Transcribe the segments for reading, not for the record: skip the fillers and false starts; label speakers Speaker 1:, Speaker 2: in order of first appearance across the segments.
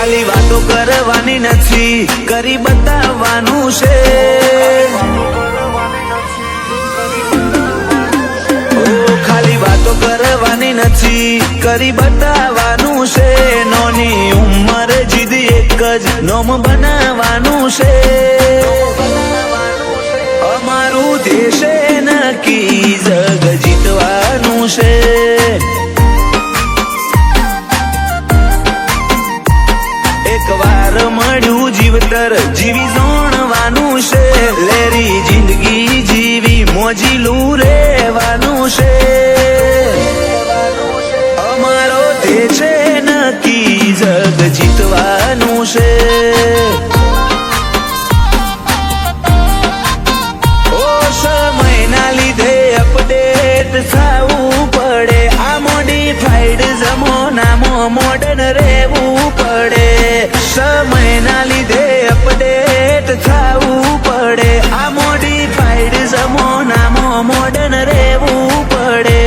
Speaker 1: ખાલી વાતો કરવાની નથી, કરી બતાવવાનું છે। ખાલી વાતો કરવાની નથી, કરી બતાવવાનું છે। નોની ઉંમર જીદ એક જ નોમ બનાવવાનું છે। અમારું દેશે નક્કી જગ જીતવાનું છે। એકવાર મળ્યું જીવતર જીવી જોણવાનું છે। લેરી જિંદગી જીવી મોજીલું રહેવાનું છે। અમારો દેશ નક્કી જગ જીતવાનું છે। ઓ સમયના લીધે અપડેટ થવું પડે, આ મોડિફાઈડ જમાનામાં મોડર્ન રહેવું પડે। સમયના લીધે અપડેટ થવું પડે, આ મોડિફાઈડ જમાનામાં મોડર્ન રહેવું પડે।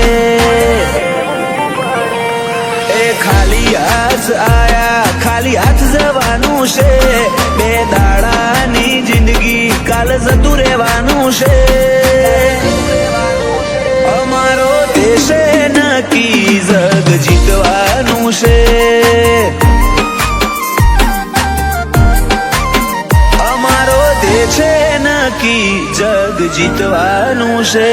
Speaker 1: એ ખાલી હાથ આયા ખાલી હાથ જવાનું છે। બે દાડાની જિંદગી કાલ જતું રહેવાનું છે। અમારો દેશ નક્કી જગ જીતવાનું છે। અમારો દેશ નક્કી જગ જીતવાનું છે।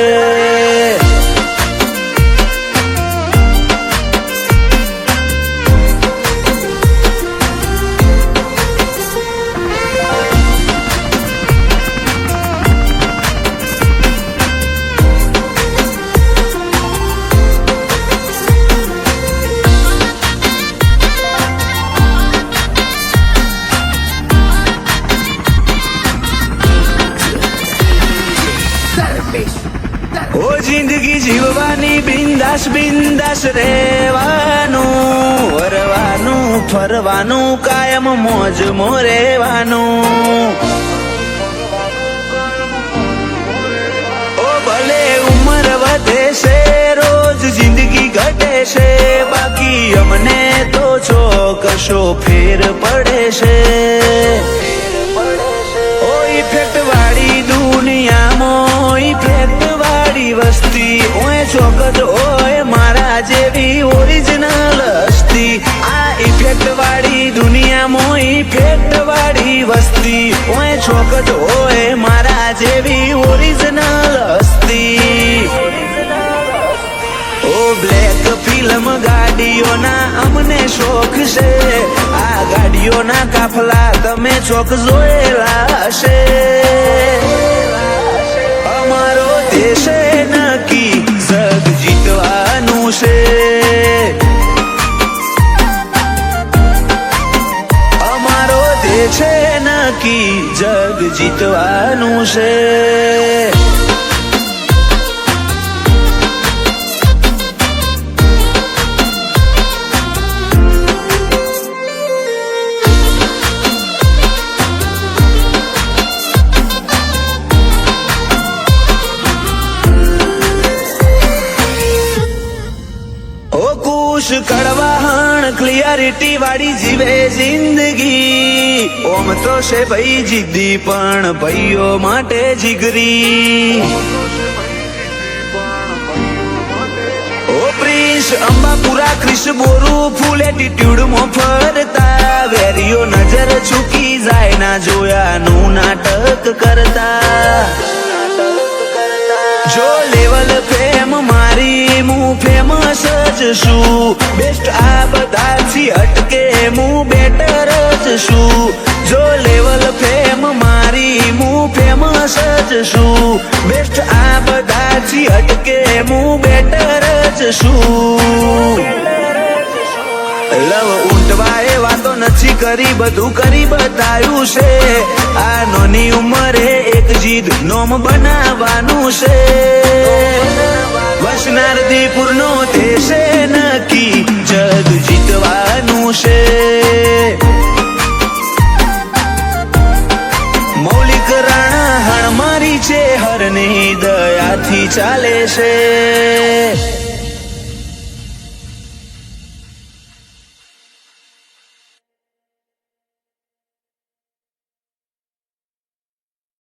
Speaker 1: ઓ જિંદગી જીવવાની બિંદાસ બિંદાસ રહેવાનું, વરવાનું ફરવાનું કાયમ મોજમાં રહેવાનું। ઓ ભલે ઉંમર વધે છે રોજ જિંદગી ઘટે છે, બાકી અમને તો ચોકશો ફેર પડે છે। ઓ ઇફેક્ટ વાળી દુનિયામાં ઇફેક્ટ વાળી વસ્તી ઓય ચોકજ ઓય મારા જેવી ઓરિજિનલ હસ્તી। આ ઇફેક્ટ વાળી દુનિયામાં ઇફેક્ટ વાળી વસ્તી ઓય ચોકજ ઓય મારા જેવી ઓરિજિનલ હસ્તી। ઓ બ્લેક ફિલ્મ ગાડીઓના અમને શોખ છે, આ ગાડીઓના કાફલા તમે ચોક જોયેલા હશે। અમારો દેશ નક્કી જગ જીતવાનું છે। અમારો દેશ નક્કી જગ જીતવાનું છે। કડવાહણ ક્લિયરિટી વાળી જીવે જિંદગી, ઓમ તો છે ભાઈ જીદ્દી પણ ભાઈઓ માટે જીગરી। ઓ પ્રિન્સ અંબાપુરા ક્રિશ બોરુ ફૂલ એટીટ્યુડમાં ફરતા, વેરીઓ નજર ચૂકી જાય ના જોયાનું નાટક કરતા। જો લેવલ ફેમ મારી હું ફેમસ જ છું, બેસ્ટ આ બધાથી હટકે હું બેટર જ છું। જો લેવલ ફેમ મારી હું ફેમસ જ છું, બેસ્ટ આ બધાથી હટકે હું બેટર જ છું। લવ ઊંટવાએ વાતો નથી કરી, બધું કરી બતાવ્યું છે। આ નાની ઉંમરે એક જીદ નોમ બનાવવાનું છે। વસનારદીપુર નો દેશ નક્કી જગ જીતવાનું છે। મૌલિક રાણા હણ મારી છે, હરની દયાથી ચાલે છે।